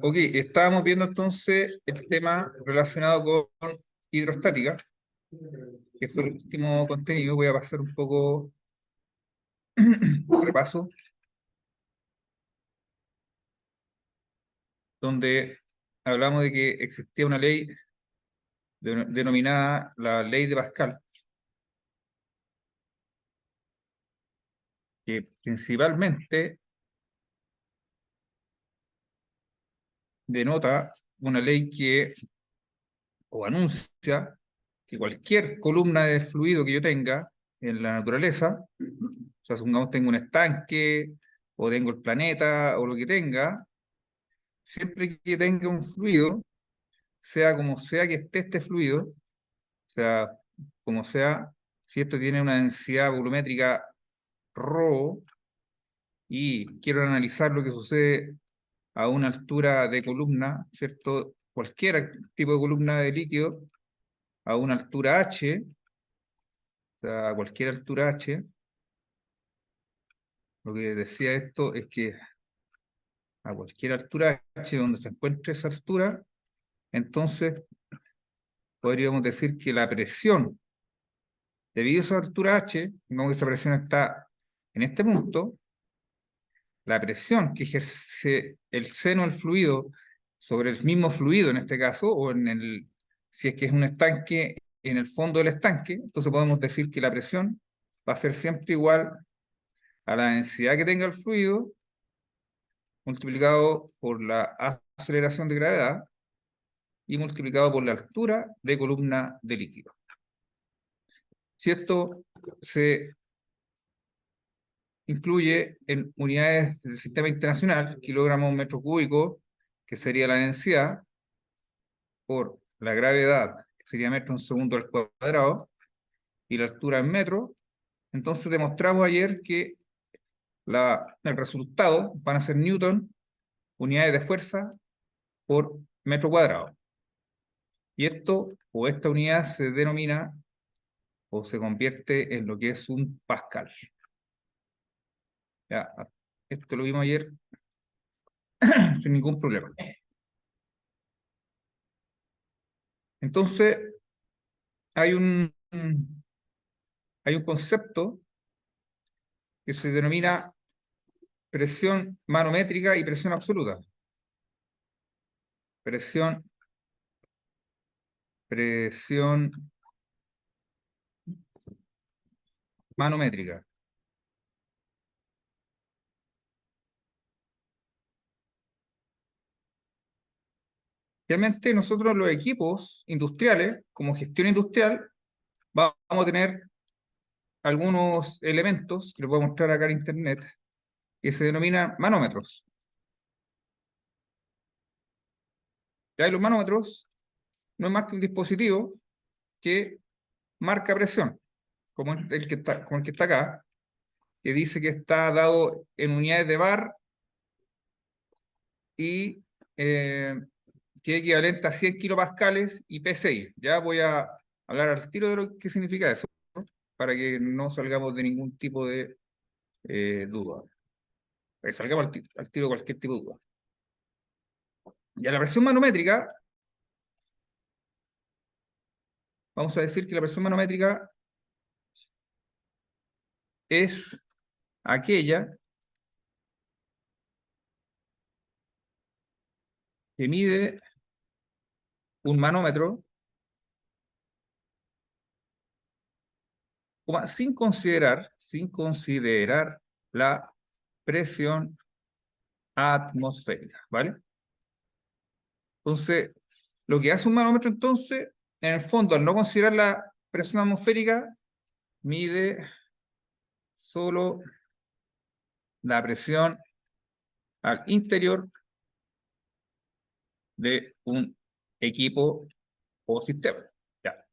Ok, estábamos viendo entonces el tema relacionado con hidrostática, que fue el último contenido. Voy a pasar un poco un repaso, donde hablamos de que existía una ley denominada la ley de Pascal, que principalmente denota una ley que, o anuncia, que cualquier columna de fluido que yo tenga en la naturaleza, o sea, supongamos tengo un estanque, o tengo el planeta, o lo que tenga, siempre que tenga un fluido, sea como sea que esté este fluido, o sea, como sea, si esto tiene una densidad volumétrica ρ y quiero analizar lo que sucede a una altura de columna, ¿cierto? Cualquier tipo de columna de líquido a una altura h, o sea, a cualquier altura h, lo que decía esto es que a cualquier altura h donde se encuentre esa altura, entonces podríamos decir que la presión debido a esa altura h, como esa presión está en este punto, la presión que ejerce el seno del fluido sobre el mismo fluido en este caso, o si es que es un estanque, en el fondo del estanque, entonces podemos decir que la presión va a ser siempre igual a la densidad que tenga el fluido multiplicado por la aceleración de gravedad y multiplicado por la altura de columna de líquido. Si esto se incluye en unidades del sistema internacional, kilogramos metro cúbico, que sería la densidad, por la gravedad, que sería metro en segundo al cuadrado, y la altura en metro. Entonces demostramos ayer que el resultado van a ser newton, unidades de fuerza, por metro cuadrado. Y esto, o esta unidad, se denomina, o se convierte en lo que es un pascal. Ya, esto lo vimos ayer sin ningún problema. Entonces, hay hay un concepto que se denomina presión manométrica y presión absoluta. Presión, presión manométrica. Realmente nosotros los equipos industriales, como gestión industrial, vamos a tener algunos elementos, que les voy a mostrar acá en internet, que se denominan manómetros. Ya los manómetros no es más que un dispositivo que marca presión, como como el que está acá, que dice que está dado en unidades de bar y que es equivalente a 100 kilopascales y PSI. Ya voy a hablar al tiro de lo que significa eso, ¿no? Para que no salgamos de ningún tipo de duda. Para que salgamos al tiro de cualquier tipo de duda. Y a la presión manométrica, vamos a decir que la presión manométrica es aquella que mide un manómetro sin considerar la presión atmosférica, ¿vale? Entonces, lo que hace un manómetro entonces, en el fondo, al no considerar la presión atmosférica, mide solo la presión al interior de un equipo o sistema. Ya.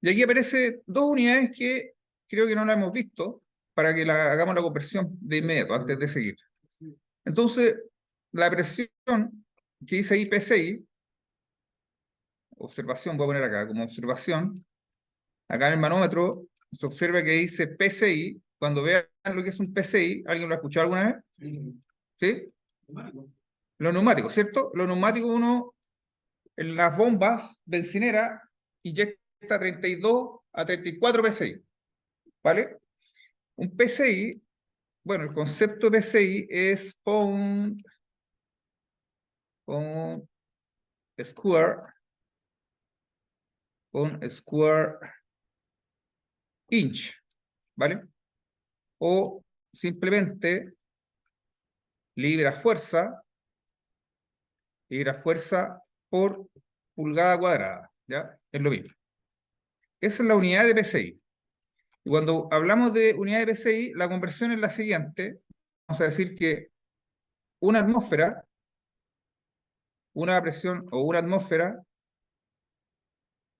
Y aquí aparecen dos unidades que creo que no la hemos visto para que hagamos la conversión de inmediato, antes de seguir. Entonces, la presión que dice ahí PSI, observación, voy a poner acá como observación, acá en el manómetro se observa que dice PSI cuando vean lo que es un PCI, ¿alguien lo ha escuchado alguna vez? ¿Sí? Los neumáticos, ¿cierto? Los neumáticos uno, en las bombas bencineras, inyecta 32 a 34 PCI, ¿vale? Un PCI, bueno, el concepto de PCI es pound square, pound square inch, ¿vale? O simplemente libra fuerza por pulgada cuadrada, ¿ya? Es lo mismo. Esa es la unidad de PSI. Y cuando hablamos de unidad de PSI, la conversión es la siguiente. Vamos a decir que una atmósfera, una presión o una atmósfera,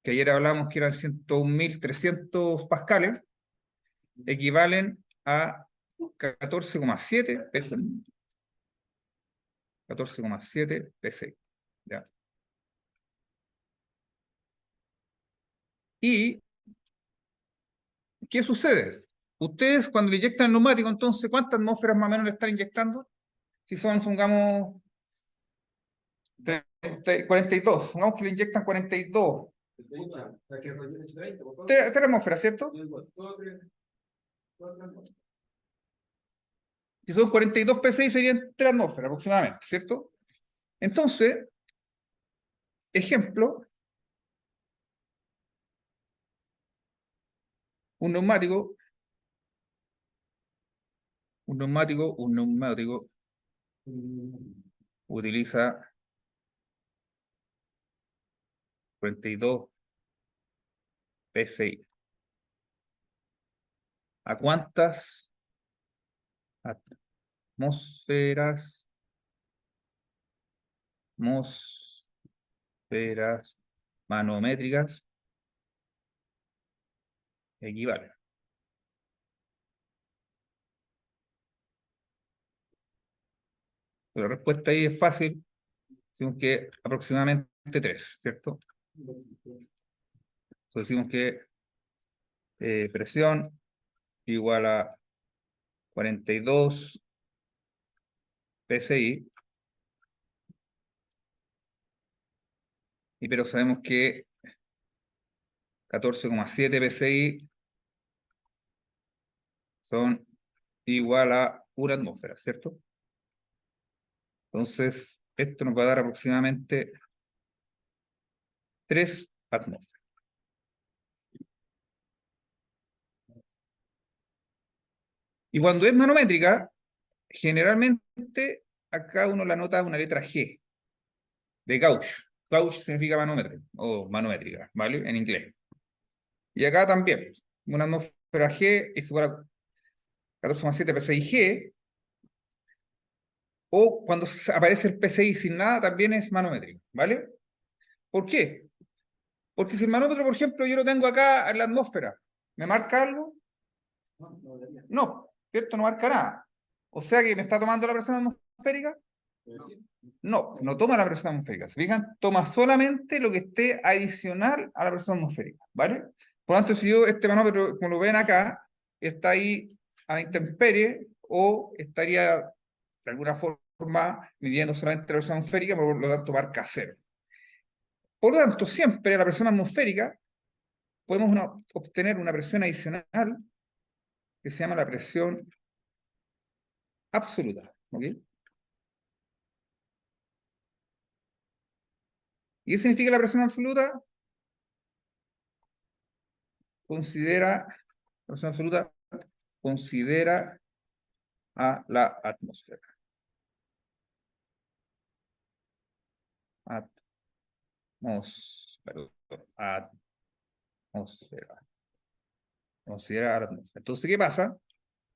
que ayer hablamos que eran 101.300 pascales, equivalen a 14,7 PSI. 14,7 PSI. ¿Ya? ¿Y qué sucede? Ustedes cuando le inyectan el neumático, entonces, ¿cuántas atmósferas más o menos le están inyectando? Si son, supongamos, 42, supongamos que le inyectan 42. Tres atmósferas, ¿cierto? Si son 42 PSI serían 3 atmósferas aproximadamente, ¿cierto? Entonces, ejemplo, un neumático, un neumático utiliza 42 PSI. ¿A cuántas atmósferas, atmósferas manométricas equivale? La respuesta ahí es fácil, decimos que aproximadamente 3, ¿cierto? Entonces decimos que presión igual a 42 PSI, pero sabemos que 14,7 PSI son igual a una atmósfera, ¿cierto? Entonces, esto nos va a dar aproximadamente 3 atmósferas. Y cuando es manométrica, generalmente acá uno la nota una letra G, de gauge. Gauge significa manómetro, o manométrica, ¿vale? En inglés. Y acá también, una atmósfera G es igual a 14,7 PSI G, o cuando aparece el PSI sin nada, también es manométrico, ¿vale? ¿Por qué? Porque si el manómetro, por ejemplo, yo lo tengo acá en la atmósfera, ¿me marca algo? No, ¿cierto? No marca nada. O sea que me está tomando la presión atmosférica. No, no toma la presión atmosférica. ¿Se fijan? Toma solamente lo que esté adicional a la presión atmosférica, ¿vale? Por lo tanto, si yo este manómetro, como lo ven acá, está ahí a la intemperie o estaría de alguna forma midiendo solamente la presión atmosférica, por lo tanto marca cero. Por lo tanto, siempre la presión atmosférica podemos obtener una presión adicional que se llama la presión absoluta. ¿Ok? ¿Y qué significa la presión absoluta? La presión absoluta considera a la atmósfera. Atmósfera. Considera a la atmósfera. Entonces, ¿qué pasa?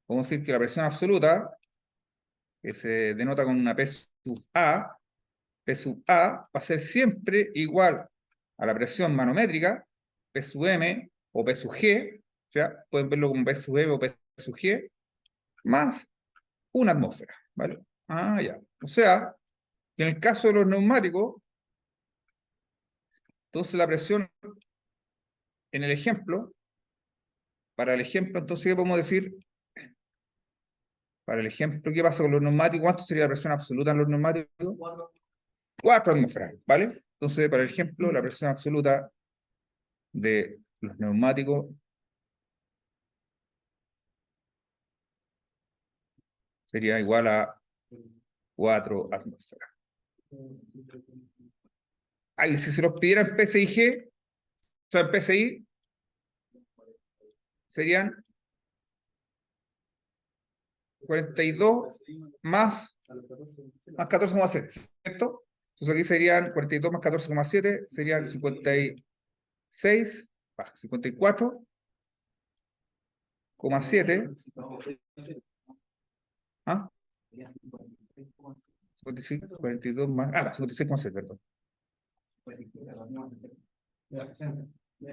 Vamos a decir que la presión absoluta, que se denota con una P sub A, P sub A va a ser siempre igual a la presión manométrica, P sub M o P sub G, o sea, pueden verlo como P sub M o P sub G, más una atmósfera, ¿vale? Ah, ya. O sea, que en el caso de los neumáticos, entonces la presión en el ejemplo, para el ejemplo, entonces, ¿qué podemos decir? Para el ejemplo, ¿qué pasa con los neumáticos? ¿Cuánto sería la presión absoluta en los neumáticos? 4 atmósferas, ¿vale? Entonces, para el ejemplo, la presión absoluta de los neumáticos sería igual a 4 atmósferas. Ahí, si se los pidiera en PSIG, o sea, en PSI, serían 42 más 14,7, ¿cierto? Entonces aquí serían 42 más 14,7, serían 56, 54,7. ¿Ah? 55, 42 más. 56,7, perdón.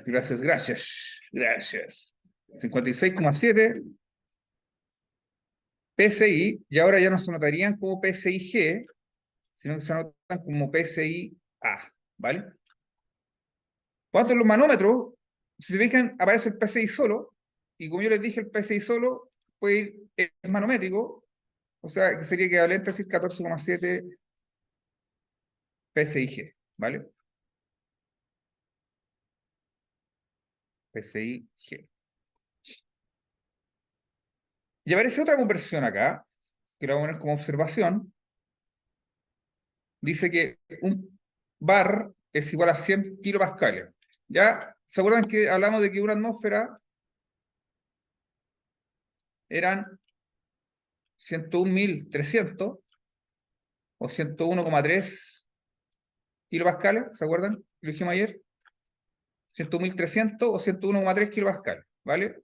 Gracias, gracias. Gracias. 56,7 PSI, y ahora ya no se notarían como PSIG, sino que se anotan como PSI-A, ¿vale? ¿Cuánto en los manómetros? Si se fijan, aparece el PSI solo, y como yo les dije, el PSI solo puede ir en manométrico, o sea, que sería equivalente a decir 14,7 PSIG, ¿vale? PSIG. Y aparece otra conversión acá, que la voy a poner como observación. Dice que un bar es igual a 100 kilopascales. ¿Ya? ¿Se acuerdan que hablamos de que una atmósfera eran 101.300 o 101,3 kilopascales? ¿Se acuerdan? Lo dijimos ayer. 101.300 o 101,3 kilopascales, ¿vale?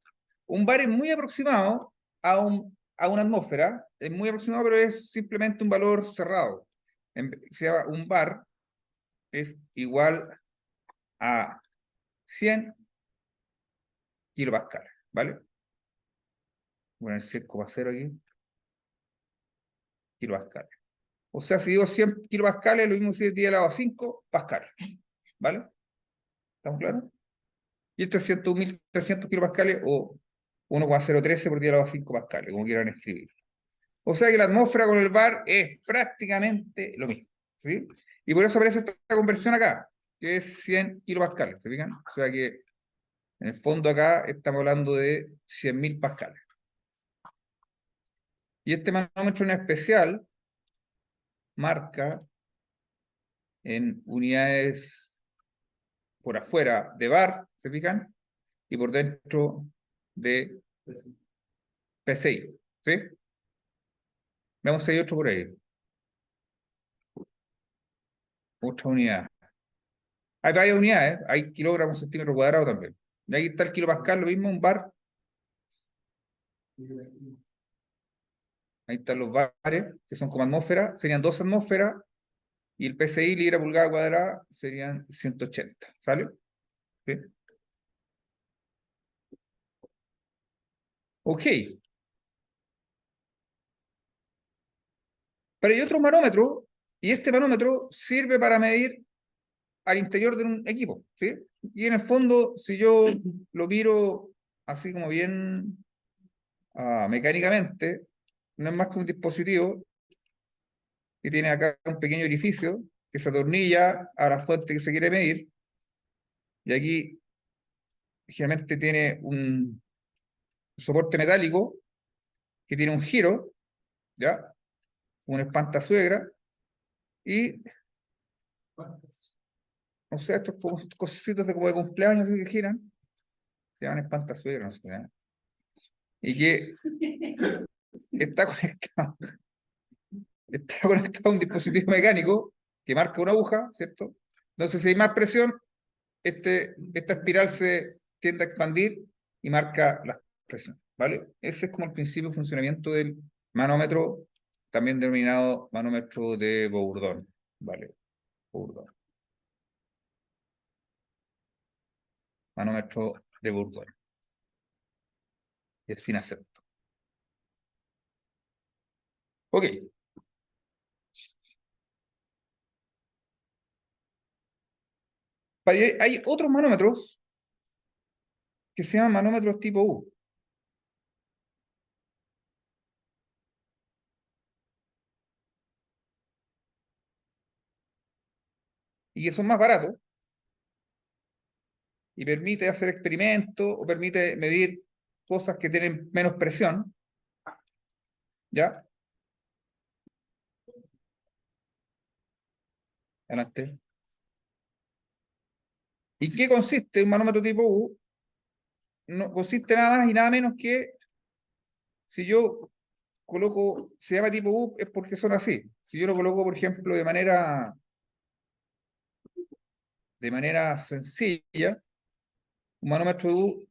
Un bar es muy aproximado a una atmósfera, es muy aproximado, pero es simplemente un valor cerrado. Un bar es igual a 100 kilopascales, ¿vale? Voy a poner 100,0 aquí, kilopascales. O sea, si digo 100 kilopascales, lo mismo que si 10 elevado a 5 pascales, ¿vale? ¿Estamos claros? Y este es 101.300 kilopascales o 1,013 por 10 elevado a 5 pascales, como quieran escribir. O sea que la atmósfera con el bar es prácticamente lo mismo, ¿sí? Y por eso aparece esta conversión acá, que es 100 kilopascales, ¿se fijan? O sea que en el fondo acá estamos hablando de 100.000 pascales. Y este manómetro en especial marca en unidades por afuera de bar, ¿se fijan? Y por dentro de PSI, ¿sí? Veamos si hay otro por ahí. Otra unidad. Hay varias unidades, hay kilogramos centímetro cuadrado también. Y ahí está el kilopascal, lo mismo, un bar. Ahí están los bares, que son como atmósferas, serían 2 atmósferas, y el PSI, libra pulgada cuadrada, serían 180, ¿sale? ¿Sí? Ok. Pero hay otro manómetro, y este manómetro sirve para medir al interior de un equipo, ¿sí? Y en el fondo, si yo lo miro así como bien mecánicamente, no es más que un dispositivo que tiene acá un pequeño orificio que se atornilla a la fuente que se quiere medir, y aquí generalmente tiene un soporte metálico que tiene un giro, ¿ya? Un espantasuegra, y, o sea, estos cositos de como de cumpleaños así que giran, se llaman espantasuegra, no sé qué, y que está conectado, está conectado a un dispositivo mecánico que marca una aguja, ¿cierto? Entonces, si hay más presión, esta espiral se tiende a expandir y marca la presión, ¿vale? Ese es como el principio de funcionamiento del manómetro, también denominado manómetro de Bourdon, ¿vale? Bourdon. Manómetro de Bourdon. Es sin acento. Ok. Hay otros manómetros que se llaman manómetros tipo U. y que son más baratos, y permite hacer experimentos o permite medir cosas que tienen menos presión, ¿ya? Adelante. ¿Y qué consiste un manómetro tipo U? No consiste nada más y nada menos que si yo coloco, se llama tipo U, es porque son así. Si yo lo coloco, por ejemplo, de manera sencilla, un manómetro U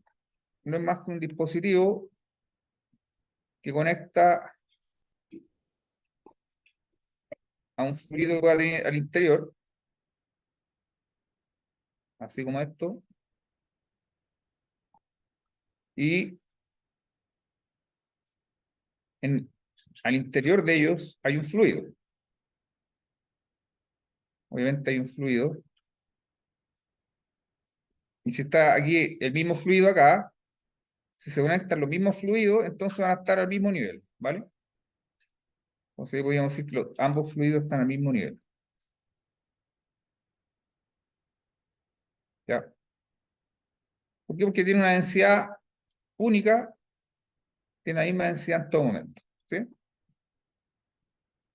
no es más que un dispositivo que conecta a un fluido que va al interior, así como esto, y al interior de ellos hay un fluido. Obviamente hay un fluido. Y si está aquí el mismo fluido acá, si se conectan los mismos fluidos, entonces van a estar al mismo nivel, ¿vale? Entonces podríamos decir que ambos fluidos están al mismo nivel. ¿Ya? ¿Por qué? Porque tiene una densidad única, tiene la misma densidad en todo momento. ¿Sí?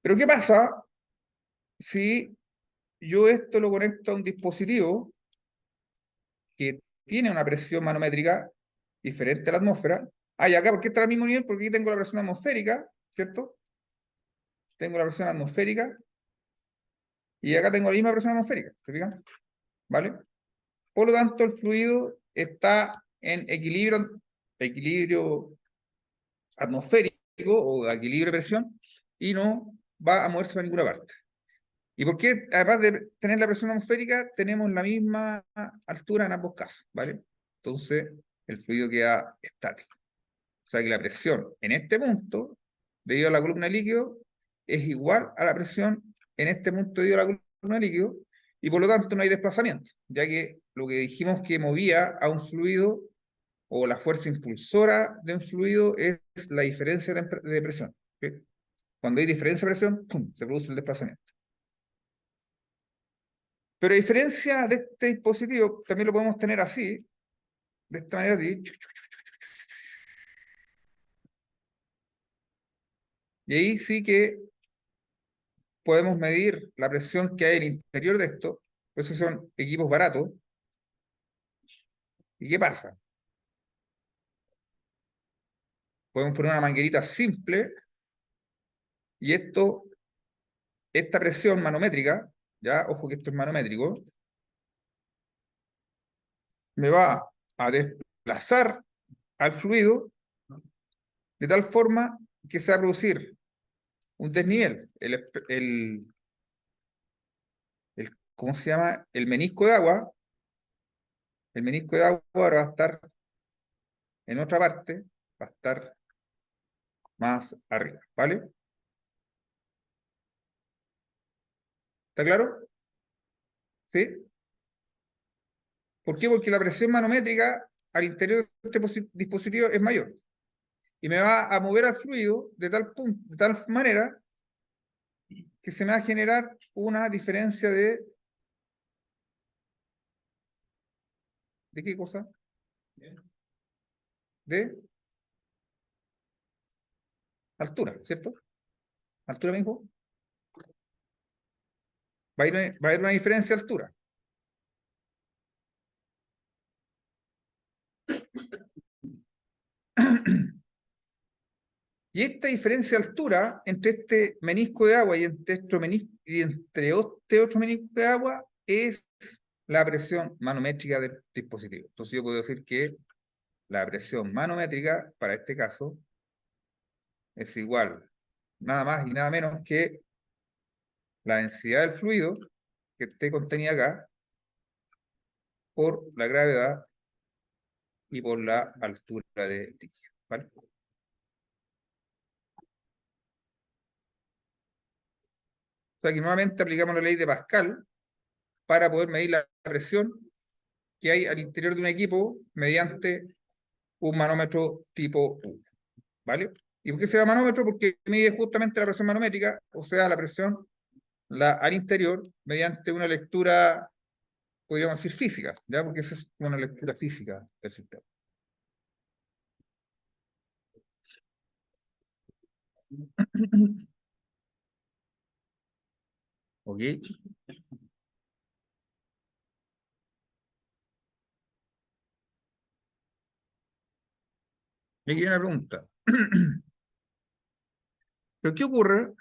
Pero ¿qué pasa si yo esto lo conecto a un dispositivo que tiene una presión manométrica diferente a la atmósfera? Ah, y acá, ¿por qué está al mismo nivel? Porque aquí tengo la presión atmosférica, ¿cierto? Tengo la presión atmosférica y acá tengo la misma presión atmosférica, ¿se fijan? ¿Vale? Por lo tanto, el fluido está en equilibrio atmosférico o equilibrio de presión y no va a moverse para ninguna parte. ¿Y por qué, además de tener la presión atmosférica, tenemos la misma altura en ambos casos? ¿Vale? Entonces, el fluido queda estático. O sea que la presión en este punto, debido a la columna de líquido, es igual a la presión en este punto debido a la columna de líquido, y por lo tanto no hay desplazamiento, ya que lo que dijimos que movía a un fluido o la fuerza impulsora de un fluido es la diferencia de presión. ¿Sí? Cuando hay diferencia de presión, ¡pum!, se produce el desplazamiento. Pero a diferencia de este dispositivo, también lo podemos tener así, de esta manera, así, y ahí sí que podemos medir la presión que hay en el interior de esto, pues esos son equipos baratos. ¿Y qué pasa? Podemos poner una manguerita simple y esta presión manométrica, ya, ojo que esto es manométrico, me va a desplazar al fluido de tal forma que se va a producir un desnivel. ¿Cómo se llama? El menisco de agua ahora va a estar en otra parte, va a estar más arriba, ¿vale? ¿Está claro? ¿Sí? ¿Por qué? Porque la presión manométrica al interior de este dispositivo es mayor. Y me va a mover al fluido de tal manera que se me va a generar una diferencia ¿de qué cosa? De altura, ¿cierto? Altura mismo. Va a haber una diferencia de altura. Y esta diferencia de altura entre este menisco de agua y entre este otro menisco de agua es la presión manométrica del dispositivo. Entonces yo puedo decir que la presión manométrica para este caso es igual nada más y nada menos que la densidad del fluido que esté contenida acá por la gravedad y por la altura de líquido. ¿Vale? O sea que nuevamente aplicamos la ley de Pascal para poder medir la presión que hay al interior de un equipo mediante un manómetro tipo U. ¿Vale? ¿Y por qué se llama manómetro? Porque mide justamente la presión manométrica, o sea, la presión al interior mediante una lectura, podríamos decir, física, ¿ya? Porque esa es una lectura física del sistema. ¿Ok? Y aquí hay una pregunta. ¿Pero qué ocurre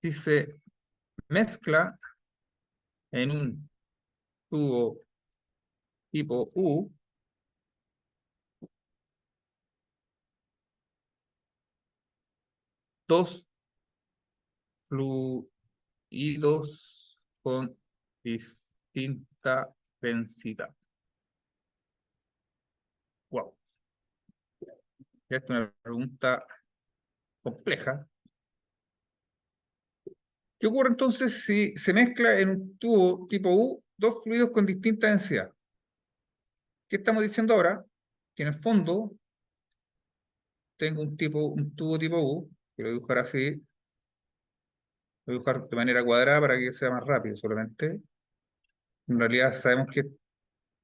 si se mezcla en un tubo tipo U dos fluidos con distinta densidad? Wow, esta es una pregunta compleja. ¿Qué ocurre entonces si se mezcla en un tubo tipo U dos fluidos con distinta densidad? ¿Qué estamos diciendo ahora? Que en el fondo tengo un tubo tipo U, que lo voy a dibujar así, lo voy a dibujar de manera cuadrada para que sea más rápido solamente. En realidad sabemos que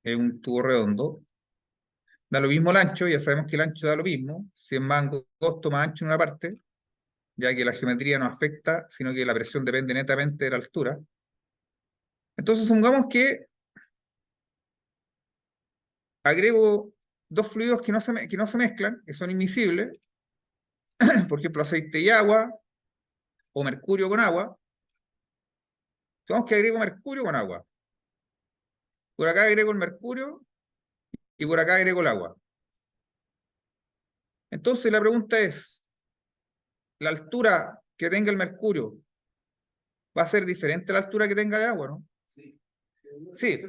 es un tubo redondo. Da lo mismo el ancho, ya sabemos que el ancho da lo mismo. Si es más angosto, más ancho en una parte, ya que la geometría no afecta, sino que la presión depende netamente de la altura. Entonces, supongamos que agrego dos fluidos que no se mezclan, que son invisibles, por ejemplo, aceite y agua, o mercurio con agua. Supongamos que agrego mercurio con agua. Por acá agrego el mercurio y por acá agrego el agua. Entonces, la pregunta es, ¿la altura que tenga el mercurio va a ser diferente a la altura que tenga de agua, no? Sí,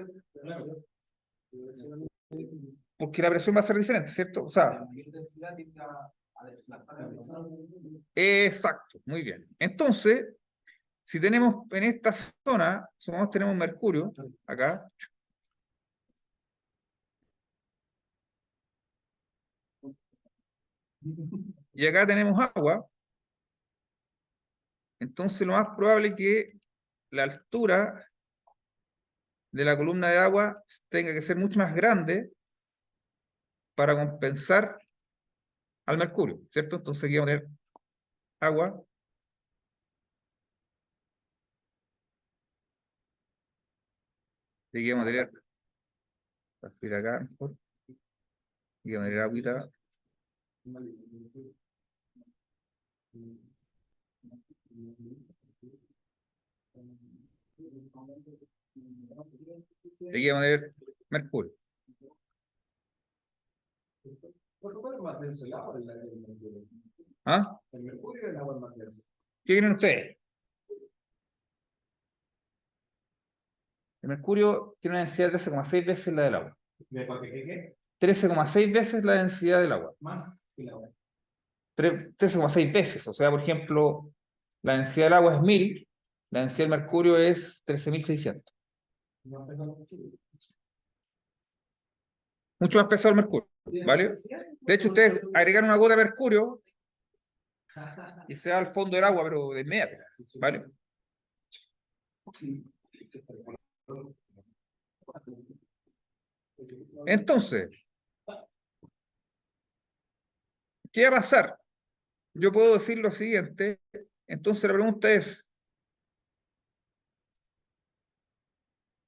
porque la presión va a ser diferente, ¿cierto? O sea, exacto, muy bien. Entonces, si tenemos en esta zona, supongamos tenemos mercurio, acá, y acá tenemos agua, entonces lo más probable es que la altura de la columna de agua tenga que ser mucho más grande para compensar al mercurio, ¿cierto? Entonces aquí vamos a tener agua, y aquí vamos a tener, acá, mejor, aquí vamos a tener agüita, y aquí vamos a tener mercurio. ¿Cuál es más denso, el agua o el mercurio? ¿Ah? ¿El mercurio o el agua es más denso? ¿Qué creen ustedes? El mercurio tiene una densidad de 13,6 veces la del agua. ¿De qué? 13,6 veces la densidad del agua. Más que el agua. 13,6 veces. O sea, por ejemplo, la densidad del agua es 1000, la densidad del mercurio es 13.600. Mucho más pesado el mercurio, ¿vale? De hecho, ustedes agregan una gota de mercurio y se va al fondo del agua, pero de inmediato, ¿vale? Entonces, ¿qué va a pasar? Yo puedo decir lo siguiente. Entonces la pregunta es,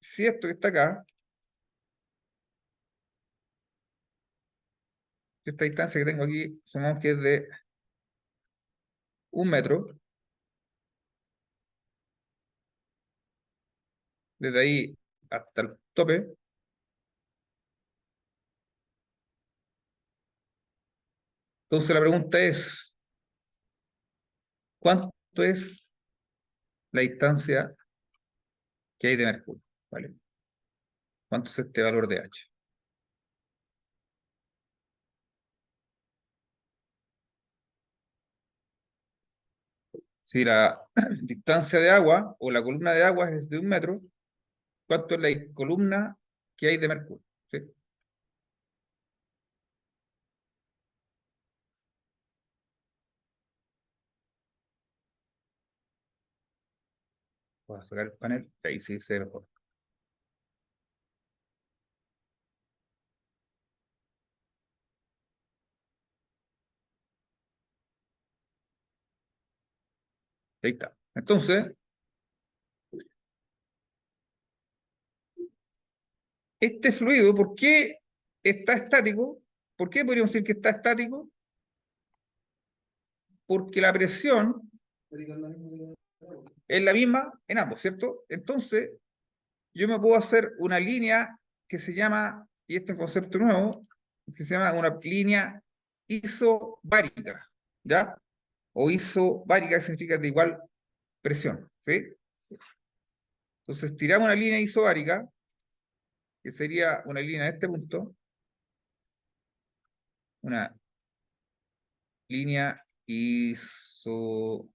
si esto que está acá, esta distancia que tengo aquí, supongamos que es de 1 metro, desde ahí hasta el tope. Entonces la pregunta es, ¿cuánto es la distancia que hay de mercurio? ¿Vale? ¿Cuánto es este valor de H? Si la distancia de agua o la columna de agua es de 1 metro, ¿cuánto es la columna que hay de mercurio? ¿Sí? Voy a sacar el panel, ahí sí se ve mejor. Ahí está. Entonces, este fluido, ¿por qué está estático? ¿Por qué podríamos decir que está estático? Porque la presión es la misma en ambos, ¿cierto? Entonces, yo me puedo hacer una línea que se llama, y este es un concepto nuevo, que se llama una línea isobárica, ¿ya? O isobárica, que significa de igual presión, ¿sí? Entonces, tiramos una línea isobárica, que sería una línea de este punto, una línea isobárica.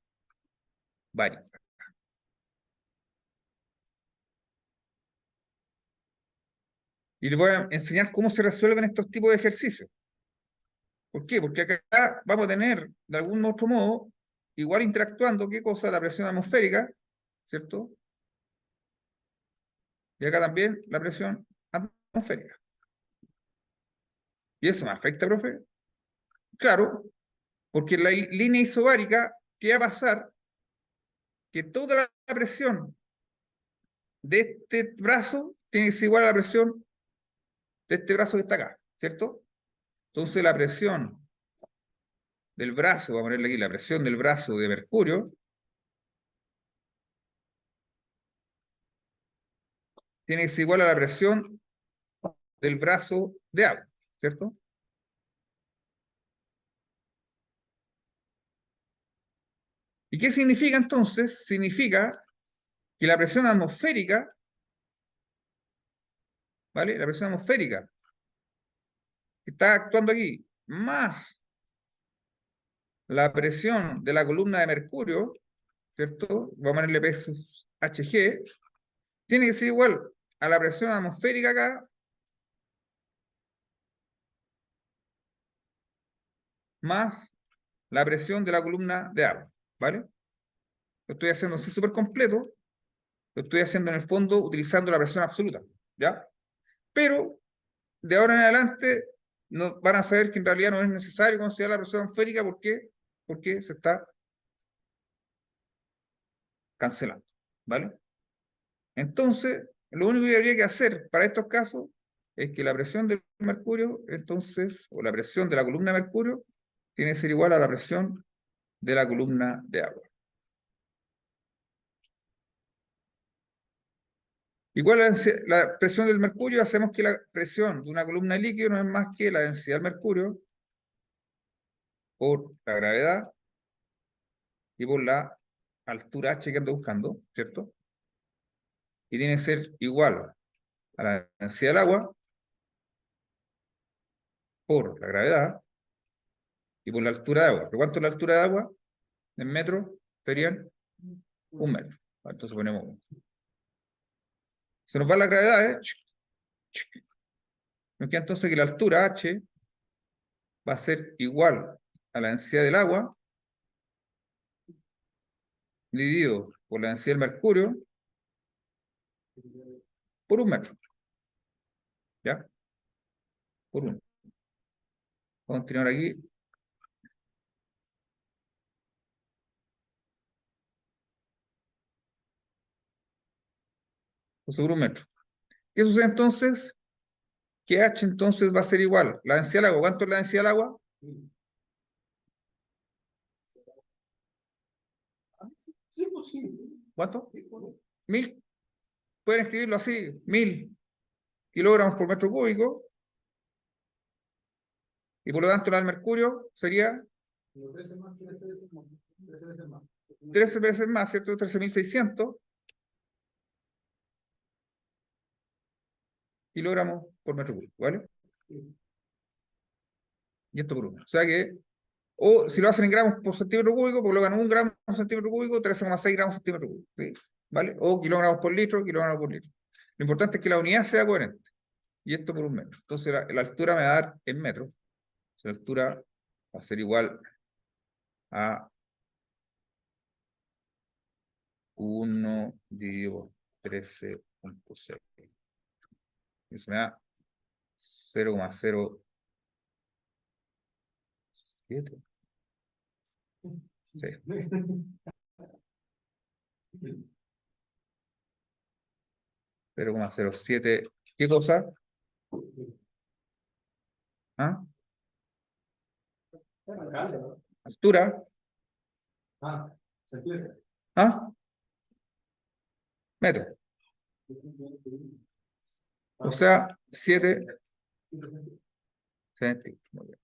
Y les voy a enseñar cómo se resuelven estos tipos de ejercicios. ¿Por qué? Porque acá vamos a tener, de algún otro modo, igual interactuando, ¿qué cosa? La presión atmosférica, ¿cierto? Y acá también la presión atmosférica. ¿Y eso me afecta, profe? Claro, porque en la línea isobárica, ¿qué va a pasar? Que toda la presión de este brazo tiene que ser igual a la presión de este brazo que está acá, ¿cierto? Entonces la presión del brazo, vamos a ponerle aquí, la presión del brazo de mercurio, tiene que ser igual a la presión del brazo de agua, ¿cierto? ¿Y qué significa entonces? Significa que la presión atmosférica, ¿vale? La presión atmosférica que está actuando aquí, más la presión de la columna de mercurio, ¿cierto? Vamos a ponerle peso Hg, tiene que ser igual a la presión atmosférica acá, más la presión de la columna de agua, ¿vale? Lo estoy haciendo así súper completo, lo estoy haciendo en el fondo utilizando la presión absoluta, ¿ya? Pero de ahora en adelante no, van a saber que en realidad no es necesario considerar la presión atmosférica. ¿Por qué? Porque se está cancelando, ¿vale? Entonces, lo único que habría que hacer para estos casos es que la presión del mercurio, entonces, o la presión de la columna de mercurio, tiene que ser igual a la presión de la columna de agua. Igual a la presión del mercurio, hacemos que la presión de una columna de líquido no es más que la densidad del mercurio por la gravedad y por la altura h que ando buscando, ¿cierto? Y tiene que ser igual a la densidad del agua por la gravedad y por la altura de agua. ¿Pero cuánto es la altura de agua? En metros serían 1 metro. Entonces ponemos 1. Se nos va la gravedad, ¿eh? Nos queda entonces que la altura h va a ser igual a la densidad del agua dividido por la densidad del mercurio por 1 metro. ¿Ya? Por 1. Vamos a continuar aquí. Pues por 1 metro. ¿Qué sucede entonces? Que h entonces va a ser igual. La densidad del agua. ¿Cuánto es la densidad del agua? Sí, pues sí. ¿Cuánto? Sí, pues. 1000. Pueden escribirlo así. 1000 kilogramos por metro cúbico. Y por lo tanto la del mercurio sería 13 más, 13 veces más. 13 veces más. 13 veces más, ¿cierto? 13.600 kilogramos por metro cúbico, ¿vale? Sí. Y esto por 1. O sea que, o si lo hacen en gramos por centímetro cúbico, colocan 1 gramo por centímetro cúbico, 13,6 gramos por centímetro cúbico, ¿sí? ¿Vale? O kilogramos por litro, kilogramos por litro. Lo importante es que la unidad sea coherente. Y esto por 1 metro. Entonces la altura me va a dar en metros. La altura va a ser igual a 1 dividido por 13.6. Eso me da 0,07. Sí. 0,07. ¿Qué cosa? ¿Ah? Altura. Ah, se entiende. ¿Ah? Metro. O sea, 7 centímetros. Muy bien.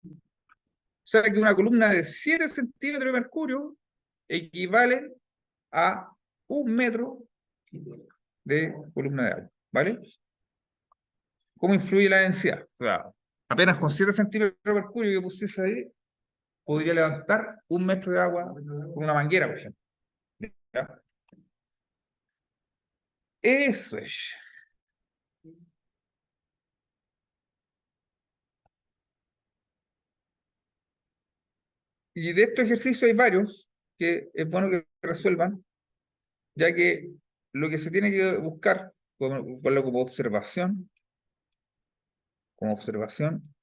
O sea que una columna de 7 centímetros de mercurio equivale a 1 metro de columna de agua. ¿Vale? ¿Cómo influye la densidad? O sea, apenas con 7 centímetros de mercurio que pusiese ahí, podría levantar 1 metro de agua con una manguera, por ejemplo. ¿Ya? Eso es. Y de estos ejercicios hay varios que es bueno que resuelvan, ya que lo que se tiene que buscar como observación,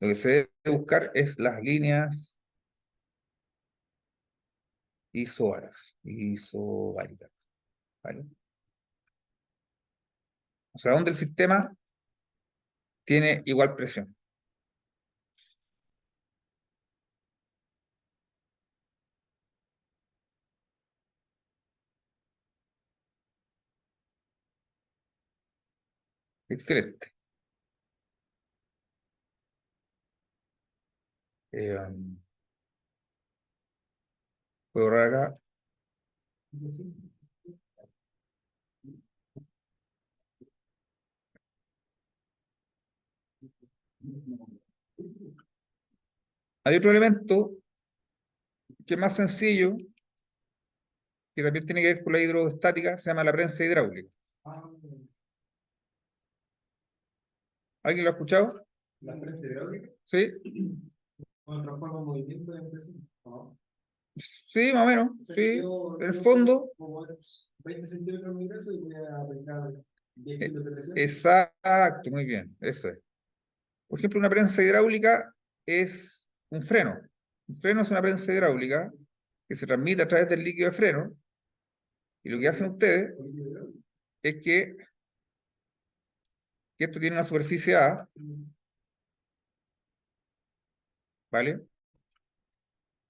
lo que se debe buscar es las líneas isobáricas, ¿vale? O sea, donde el sistema tiene igual presión. Excelente. Eh, Puedo borrar acá. Hay otro elemento que es más sencillo, que también tiene que ver con la hidrostática, se llama la prensa hidráulica. ¿Alguien lo ha escuchado? La prensa hidráulica, ¿Sí? cuando transforma movimiento en presión. ¿No? Sí, más o menos. Sí. En el fondo, Como 20 centímetros de ingreso y voy a aplicar 10 eh, kilos de presión. exacto, muy bien, eso es. Por ejemplo, una prensa hidráulica es un freno. Un freno es una prensa hidráulica que se transmite a través del líquido de freno, y lo que hacen ustedes es que esto tiene una superficie A, ¿vale?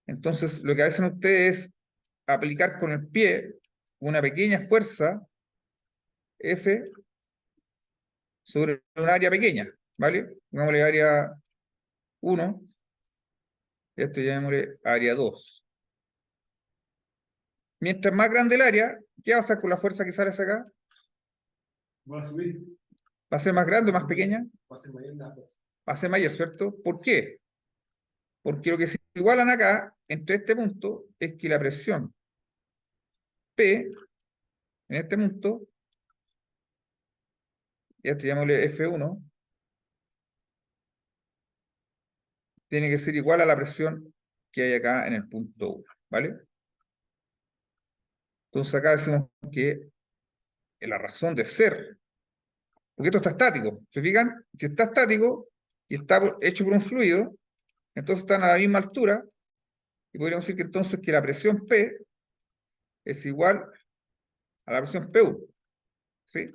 Entonces, lo que hacen ustedes es aplicar con el pie una pequeña fuerza F sobre un área pequeña, ¿vale? Pongámosle área 1, esto llamémosle área 2. Mientras más grande el área, ¿qué va a hacer con la fuerza que sale hacia acá? Va a subir, ¿Va a ser más grande o más pequeña? va a ser mayor la fuerza. Va a ser mayor, ¿cierto? ¿Por qué? Porque lo que se igualan acá, entre este punto, es que la presión P, en este punto, y esto llamémosle F1, tiene que ser igual a la presión que hay acá en el punto 1, ¿vale? Entonces acá decimos que la razón de ser, porque esto está estático, ¿se fijan? Si está estático y está hecho por un fluido, entonces están a la misma altura, y podríamos decir que entonces que la presión P es igual a la presión P1, ¿sí?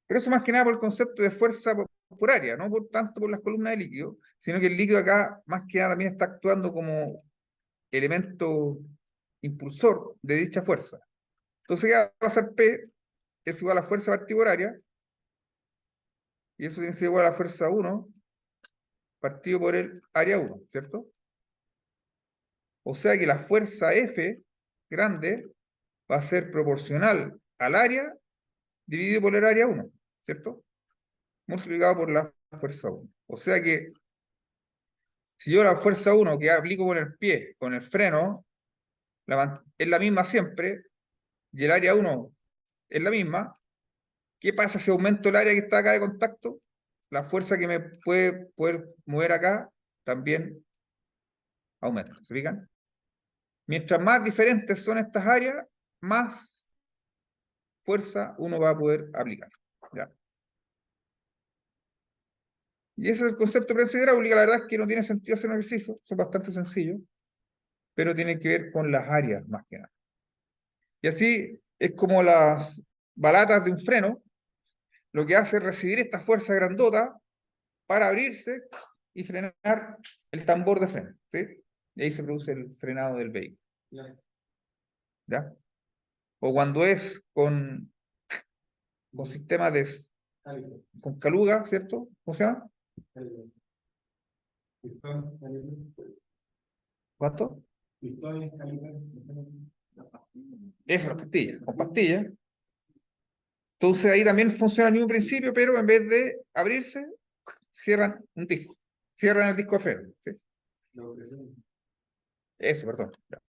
Pero eso más que nada por el concepto de fuerza por área, no por tanto por las columnas de líquido, sino que el líquido acá más que nada también está actuando como elemento impulsor de dicha fuerza. Entonces ya va a ser P es igual a la fuerza partido por área, y eso tiene que ser igual a la fuerza 1 partido por el área 1, ¿cierto? O sea que la fuerza F grande va a ser proporcional al área dividido por el área 1, ¿cierto? Multiplicado por la fuerza 1. O sea que si yo la fuerza 1 que aplico con el pie, con el freno, es la misma siempre, y el área 1 es la misma, ¿qué pasa si aumento el área que está acá de contacto? La fuerza que me puede poder mover acá también aumenta. ¿Se fijan? Mientras más diferentes son estas áreas, más fuerza uno va a poder aplicar. ¿Ya? Y ese es el concepto de prensa hidráulica. La verdad es que no tiene sentido hacer un ejercicio, son bastante sencillos, pero tiene que ver con las áreas más que nada. Y así es como las balatas de un freno, lo que hace es recibir esta fuerza grandota para abrirse y frenar el tambor de freno. ¿Sí? Y ahí se produce el frenado del vehículo. ¿Ya? O cuando es con sistema de con caluga, ¿cierto? O sea, ¿cuánto? Eso, las pastillas, con pastillas. Entonces ahí también funciona el mismo principio, pero en vez de abrirse, cierran un disco. Cierran el disco de freno. ¿Sí? Eso, perdón. Ya.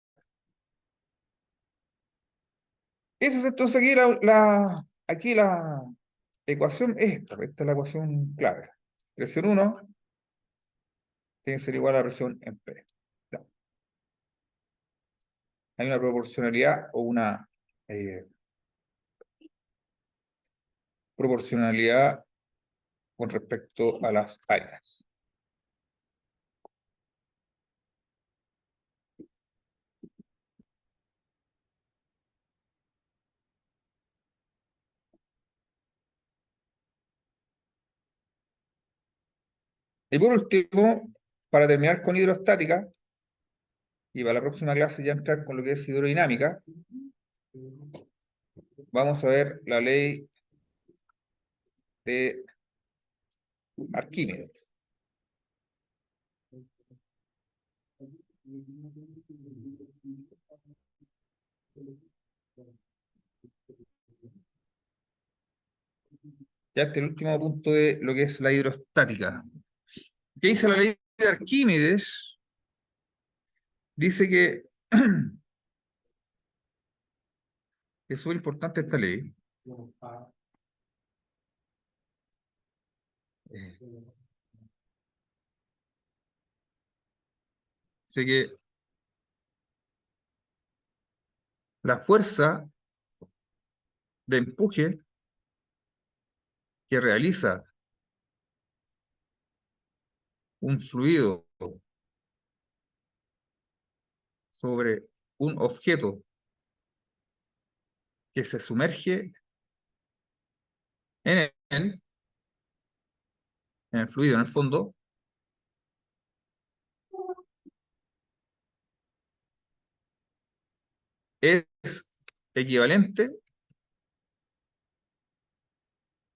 Esa es entonces aquí la ecuación esta es la ecuación clave. Presión 1 tiene que ser igual a la presión en P. Ya. Hay una proporcionalidad o una proporcionalidad con respecto a las áreas. Y por último, para terminar con hidrostática, y para la próxima clase ya entrar con lo que es hidrodinámica, vamos a ver la ley de Arquímedes. Ya este es el último punto de lo que es la hidrostática. ¿Qué dice la ley de Arquímedes? Dice que es súper importante esta ley. Eh, Dice que la fuerza de empuje que realiza un fluido sobre un objeto que se sumerge en en el fluido, en el fondo, es equivalente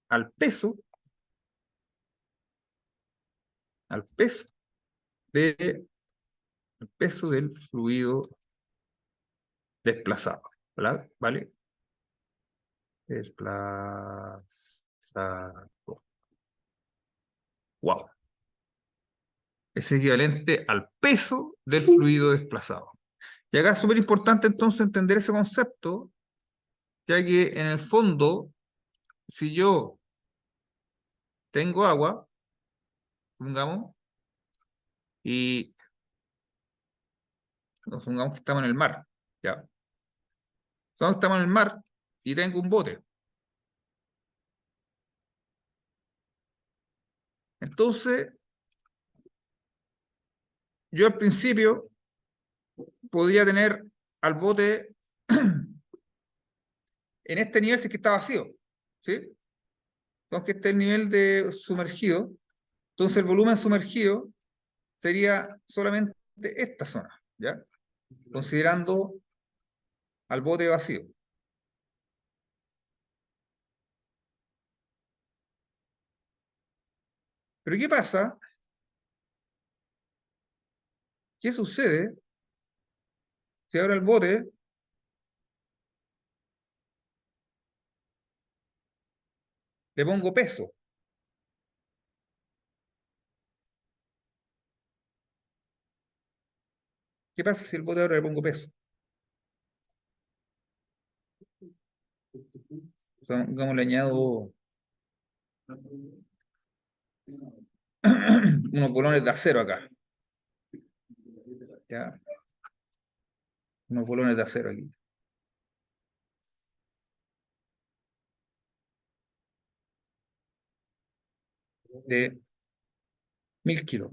al peso, al peso de, el peso del fluido desplazado. ¿Vale? Desplazado. Wow. Es equivalente al peso del fluido desplazado. Y acá es súper importante entonces entender ese concepto, ya que en el fondo, si yo tengo agua, supongamos, y supongamos que estamos en el mar, ¿ya? Supongamos que estamos en el mar y tengo un bote. Entonces, yo al principio podría tener al bote en este nivel si es que está vacío, ¿sí? Entonces, que este es el nivel de sumergido. Entonces, el volumen sumergido sería solamente esta zona, ¿ya? Considerando al bote vacío. Pero ¿qué pasa? ¿Qué sucede si ahora el bote le pongo peso? ¿Qué pasa si el bote ahora le pongo peso? O sea, digamos, le añado unos bolones de acero acá, ¿ya? unos bolones de acero aquí. De 1000 kilos.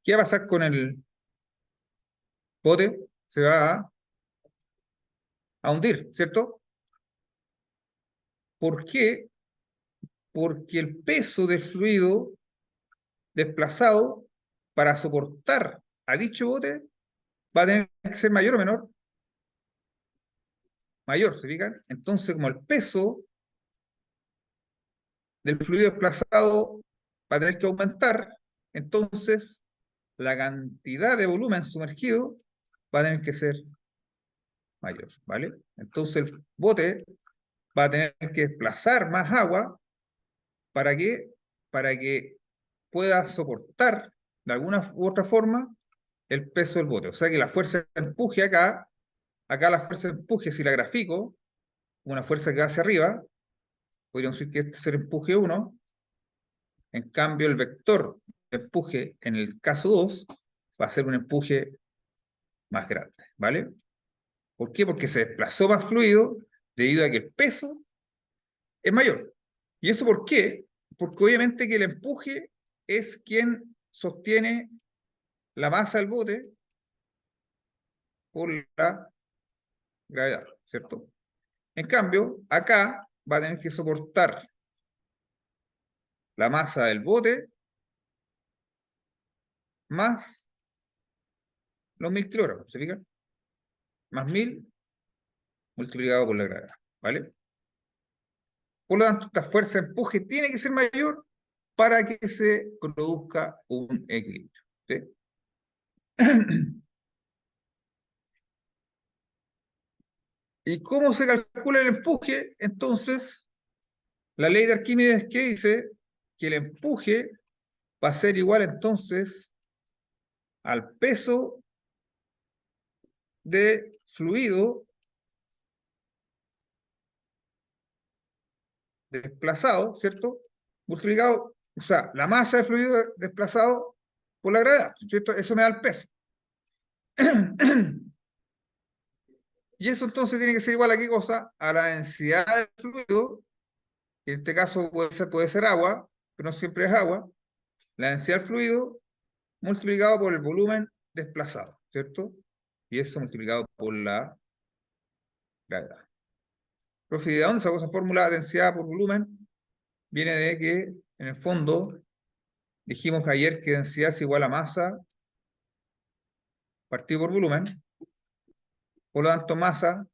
¿Qué va a pasar con el bote? Se va a hundir, ¿cierto? ¿Por qué? Porque el peso del fluido desplazado para soportar a dicho bote va a tener que ser mayor o menor. Mayor, ¿se fijan? Entonces, como el peso del fluido desplazado va a tener que aumentar, entonces la cantidad de volumen sumergido va a tener que ser mayor, ¿vale? Entonces el bote va a tener que desplazar más agua para que, para que pueda soportar de alguna u otra forma el peso del bote. O sea que la fuerza de empuje acá la fuerza de empuje, si la grafico, una fuerza que va hacia arriba, podríamos decir que este es el empuje 1. En cambio, el vector de empuje en el caso 2 va a ser un empuje más grande, ¿vale? ¿Por qué? Porque se desplazó más fluido debido a que el peso es mayor. ¿Y eso por qué? Porque obviamente que el empuje es quien sostiene la masa del bote por la gravedad, ¿cierto? En cambio, acá va a tener que soportar la masa del bote más los 1000 kilogramos, ¿se fijan? Más 1000 multiplicado por la gravedad, ¿vale? Por lo tanto, esta fuerza de empuje tiene que ser mayor para que se produzca un equilibrio, ¿sí? ¿Y cómo se calcula el empuje? Entonces, la ley de Arquímedes que dice que el empuje va a ser igual entonces al peso de fluido desplazado, ¿cierto? Multiplicado, o sea, la masa de fluido desplazado por la gravedad, ¿cierto? Eso me da el peso. Y eso entonces tiene que ser igual a qué cosa? A la densidad del fluido, que en este caso puede ser agua, pero no siempre es agua, la densidad del fluido multiplicado por el volumen desplazado, ¿cierto? Y eso multiplicado por la gravedad. Profe, ¿de dónde sacó esa fórmula de densidad por volumen? Viene de que, en el fondo, dijimos ayer que densidad es igual a masa partido por volumen, por lo tanto masa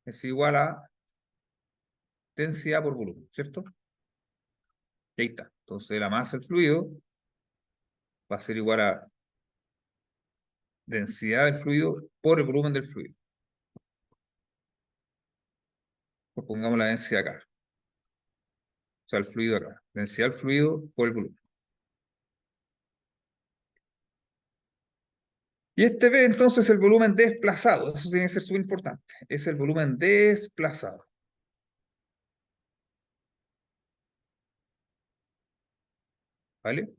es igual a densidad por volumen, ¿cierto? Y ahí está. Entonces la masa del fluido va a ser igual a densidad del fluido por el volumen del fluido. Pues pongamos la densidad acá. O sea, el fluido acá. Densidad del fluido por el volumen. Y este B entonces es el volumen desplazado. Eso tiene que ser súper importante. Es el volumen desplazado. ¿Vale?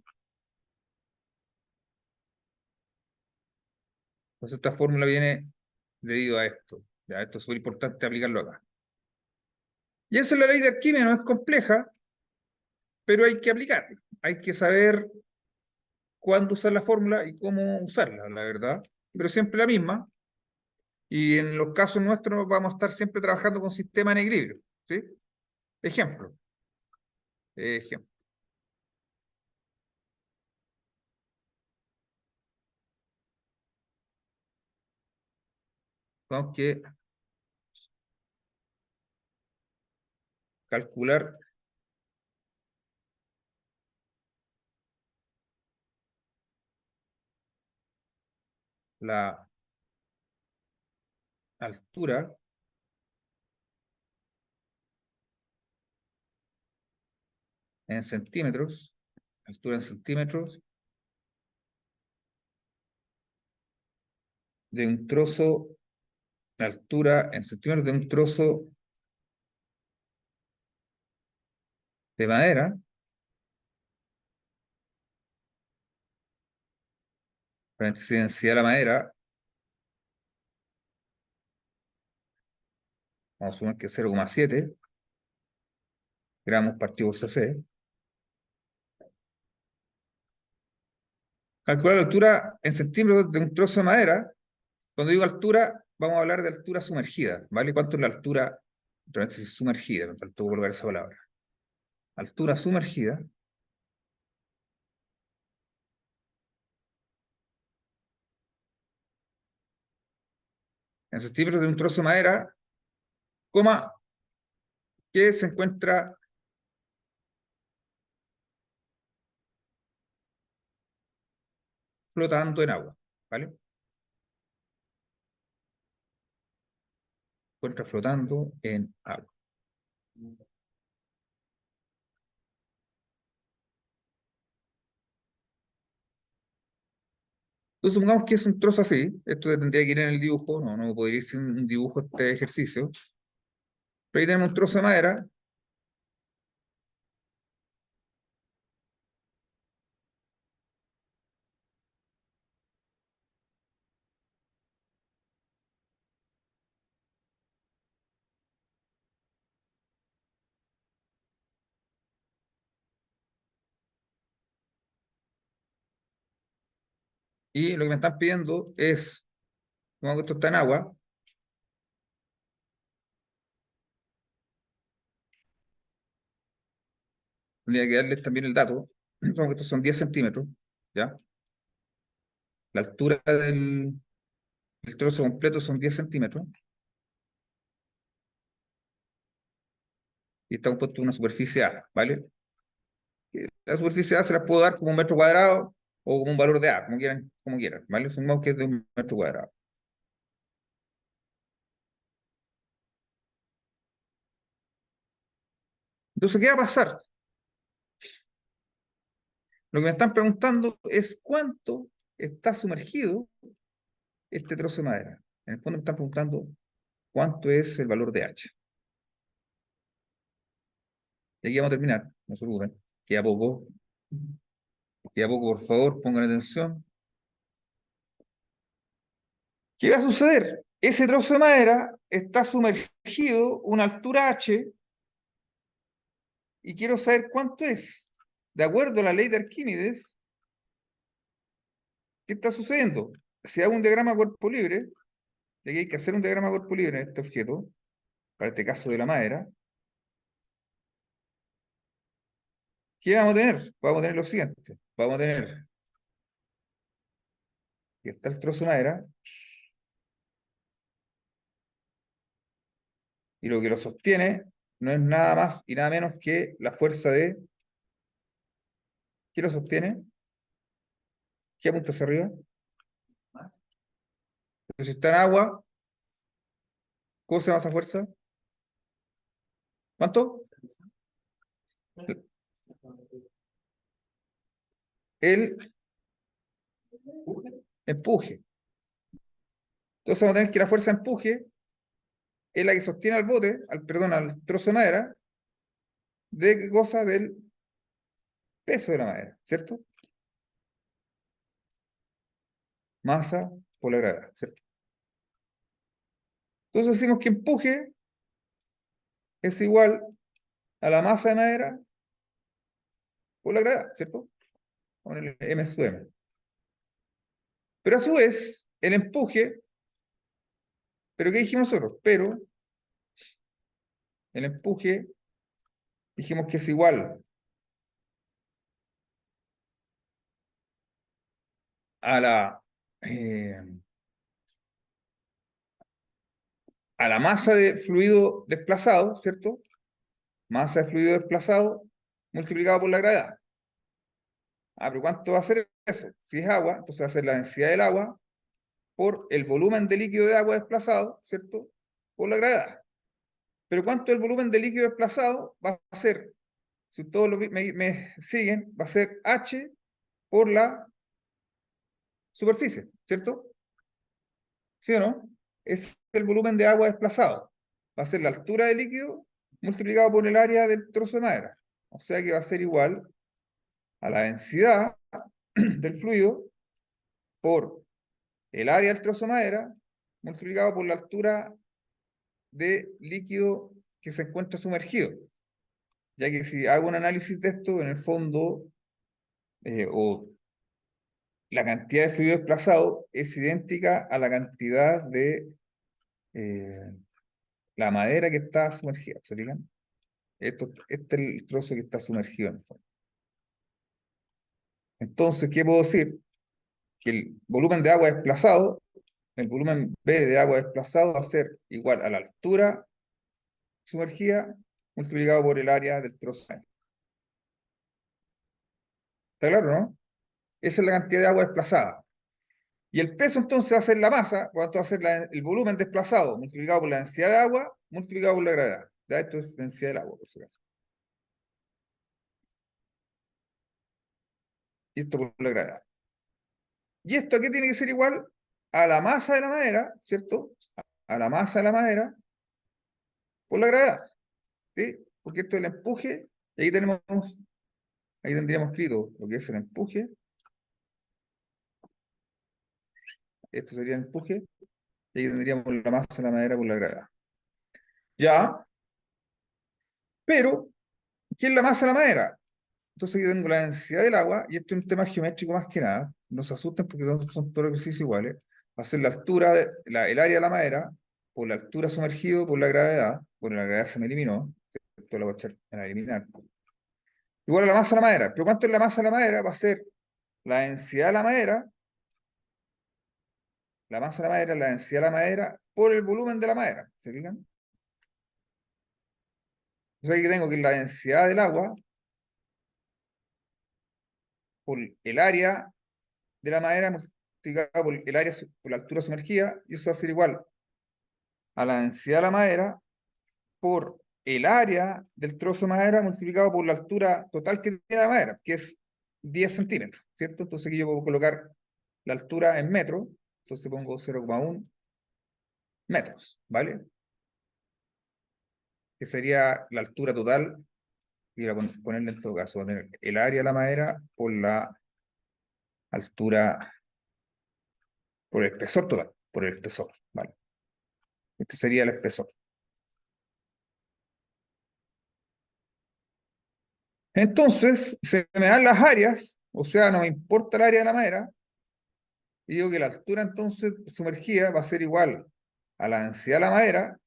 Entonces esta fórmula viene debido a esto. Ya, esto es súper importante aplicarlo acá. Y esa es la ley de Arquímedes, no es compleja, pero hay que aplicarla. Hay que saber cuándo usar la fórmula y cómo usarla, la verdad. Pero siempre la misma. Y en los casos nuestros vamos a estar siempre trabajando con sistemas en equilibrio. ¿Sí? Ejemplo. Ejemplo. Tenemos que calcular la altura en centímetros, altura en centímetros, de un trozo, la altura en centímetros de un trozo de madera paréntesis densidad de la madera, vamos a sumar que es 0,7 gramos partido por cc. Calcular la altura en centímetros de un trozo de madera. Cuando digo altura, vamos a hablar de altura sumergida, ¿vale? ¿Cuánto es la altura? Paréntesis sumergida, me faltó colocar esa palabra. Altura sumergida. En centímetros de un trozo de madera, coma, que se encuentra flotando en agua, ¿vale? Se encuentra flotando en agua. Entonces, supongamos que es un trozo así, esto tendría que ir en el dibujo, no podría ir sin un dibujo este ejercicio, pero ahí tenemos un trozo de madera, y lo que me están pidiendo es, supongamos que esto está en agua, tendría que darles también el dato, supongamos que estos son 10 centímetros, ¿ya? La altura del trozo completo son 10 centímetros, y está compuesto de una superficie A, ¿vale? La superficie A se la puedo dar como un metro cuadrado o como un valor de A, como quieran, ¿vale? Supongamos que es de un metro cuadrado. Entonces, ¿qué va a pasar? Lo que me están preguntando es cuánto está sumergido este trozo de madera. En el fondo me están preguntando cuánto es el valor de H. Y aquí vamos a terminar, no se preocupen. Queda poco, queda poco, por favor, pongan atención. ¿Qué va a suceder? Ese trozo de madera está sumergido a una altura H y quiero saber cuánto es. De acuerdo a la ley de Arquímedes, ¿qué está sucediendo? Si hago un diagrama de cuerpo libre, y aquí hay que hacer un diagrama de cuerpo libre en este objeto, para este caso de la madera, ¿qué vamos a tener? Vamos a tener lo siguiente. Vamos a tener que está el trozo de madera y lo que lo sostiene no es nada más y nada menos que la fuerza de... ¿Qué lo sostiene? ¿Qué apunta hacia arriba? Entonces, si está en agua, ¿cómo se llama esa fuerza? ¿Cuánto? El empuje. Entonces vamos a tener que la fuerza de empuje es la que sostiene al bote, perdón, al trozo de madera, ¿de qué cosa? Del peso de la madera, ¿cierto? Masa por la gravedad, ¿cierto? Entonces decimos que empuje es igual a la masa de madera por la gravedad, ¿cierto? Con el m sub m. Pero a su vez, el empuje, ¿pero qué dijimos nosotros? Pero el empuje dijimos que es igual a eh, a la masa de fluido desplazado, ¿cierto? Masa de fluido desplazado multiplicado por la gravedad. Ah, pero ¿cuánto va a ser eso? Si es agua, entonces va a ser la densidad del agua por el volumen de líquido de agua desplazado, ¿cierto? Por la gravedad. Pero ¿cuánto es el volumen de líquido desplazado? Va a ser, si todos me siguen, va a ser H por la superficie, ¿cierto? ¿Sí o no? Es el volumen de agua desplazado. Va a ser la altura del líquido multiplicado por el área del trozo de madera. O sea que va a ser igual a la densidad del fluido por el área del trozo de madera multiplicado por la altura de líquido que se encuentra sumergido. Ya que si hago un análisis de esto, en el fondo, o la cantidad de fluido desplazado es idéntica a la cantidad de la madera que está sumergida. ¿Se fijan? Este es el trozo que está sumergido en el fondo. Entonces, ¿qué puedo decir? Que el volumen de agua desplazado, el volumen B de agua desplazado va a ser igual a la altura sumergida multiplicado por el área del trozo. ¿Está claro, no? Esa es la cantidad de agua desplazada. Y el peso entonces va a ser la masa, cuánto va a ser el volumen desplazado multiplicado por la densidad de agua multiplicado por la gravedad. Ya esto es densidad del agua, por si acaso. Y esto por la gravedad. ¿Y esto a qué tiene que ser igual? A la masa de la madera, ¿cierto? A la masa de la madera por la gravedad. ¿Sí? Porque esto es el empuje, y ahí tendríamos escrito lo que es el empuje. Esto sería el empuje, y ahí tendríamos la masa de la madera por la gravedad. Ya, pero, ¿qué es la masa de la madera? Entonces aquí tengo la densidad del agua, y esto es un tema geométrico más que nada. No se asusten porque son todos los ejercicios iguales. Va a ser la altura, el área de la madera, por la altura sumergido, por la gravedad. Bueno, la gravedad se me eliminó. Esto lo voy a echar a eliminar. Igual a la masa de la madera. Pero ¿cuánto es la masa de la madera? Va a ser la densidad de la madera, la masa de la madera, la densidad de la madera, por el volumen de la madera. ¿Se fijan? O sea, aquí tengo que la densidad del agua por el área de la madera multiplicada por el área, por la altura sumergida, y eso va a ser igual a la densidad de la madera por el área del trozo de madera multiplicado por la altura total que tiene la madera, que es 10 centímetros, ¿cierto? Entonces aquí yo puedo colocar la altura en metros, entonces pongo 0,1 metros, ¿vale? Que sería la altura total, y voy a ponerle en todo caso, voy a tener el área de la madera por la altura, por el espesor total, por el espesor, ¿vale? Este sería el espesor. Entonces, se me dan las áreas, o sea, no me importa el área de la madera, y digo que la altura entonces sumergida va a ser igual a la densidad de la madera,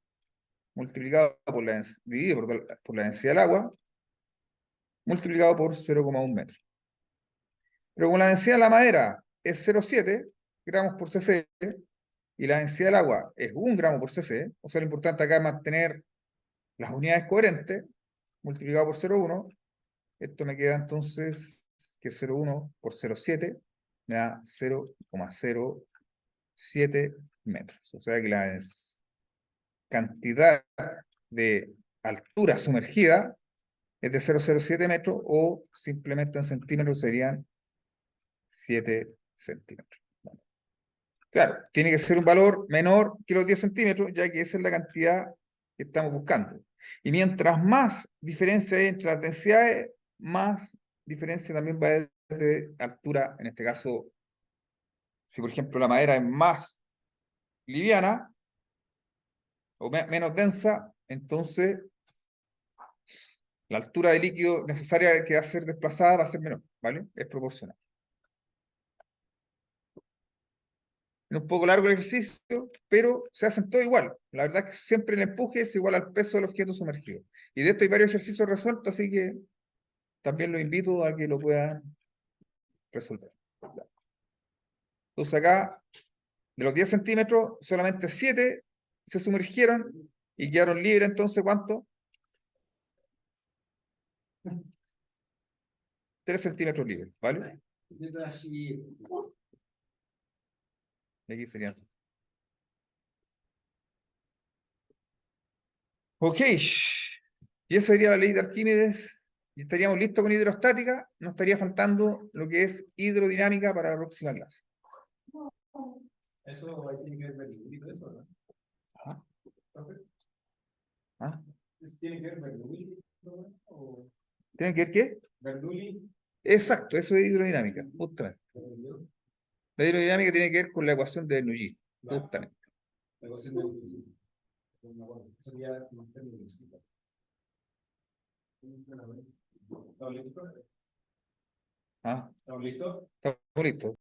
multiplicado por dividido por la densidad del agua, multiplicado por 0,1 metros. Pero como la densidad de la madera es 0,7 gramos por cc, y la densidad del agua es 1 gramo por cc, o sea, lo importante acá es mantener las unidades coherentes, multiplicado por 0,1, esto me queda entonces que 0,1 por 0,7 me da 0,07 metros. O sea que la cantidad de altura sumergida es de 0,07 metros, o simplemente en centímetros serían 7 centímetros. Claro, tiene que ser un valor menor que los 10 centímetros, ya que esa es la cantidad que estamos buscando. Y mientras más diferencia hay entre las densidades, más diferencia también va a haber de altura. En este caso, si por ejemplo la madera es más liviana o menos densa, entonces la altura de líquido necesaria que va a ser desplazada va a ser menor, ¿vale? Es proporcional. Es un poco largo el ejercicio, pero se hacen todo igual. La verdad es que siempre el empuje es igual al peso del objeto sumergido. Y de esto hay varios ejercicios resueltos, así que también los invito a que lo puedan resolver. Entonces acá, de los 10 centímetros, solamente 7 se sumergieron y quedaron libres. Entonces, ¿cuánto? 3 centímetros libres, ¿vale? Y aquí serían. Ok. Y esa sería la ley de Arquímedes. Y estaríamos listos con hidrostática. Nos estaría faltando lo que es hidrodinámica para la próxima clase. Eso ahí tiene que ver Bernoulli, eso, ¿no? Ajá. ¿Profe? ¿Ah? ¿Tiene que ver Bernoulli, ¿no? ¿O ¿Tienen que ver qué? Bernoulli? Exacto, eso es hidrodinámica, justamente. La hidrodinámica tiene que ver con la ecuación de Bernoulli, Vale. justamente. La cosa es muy eso ya más técnico. ¿Estamos listos? ¿Ah? ¿Estamos listos? ¿Estamos listos?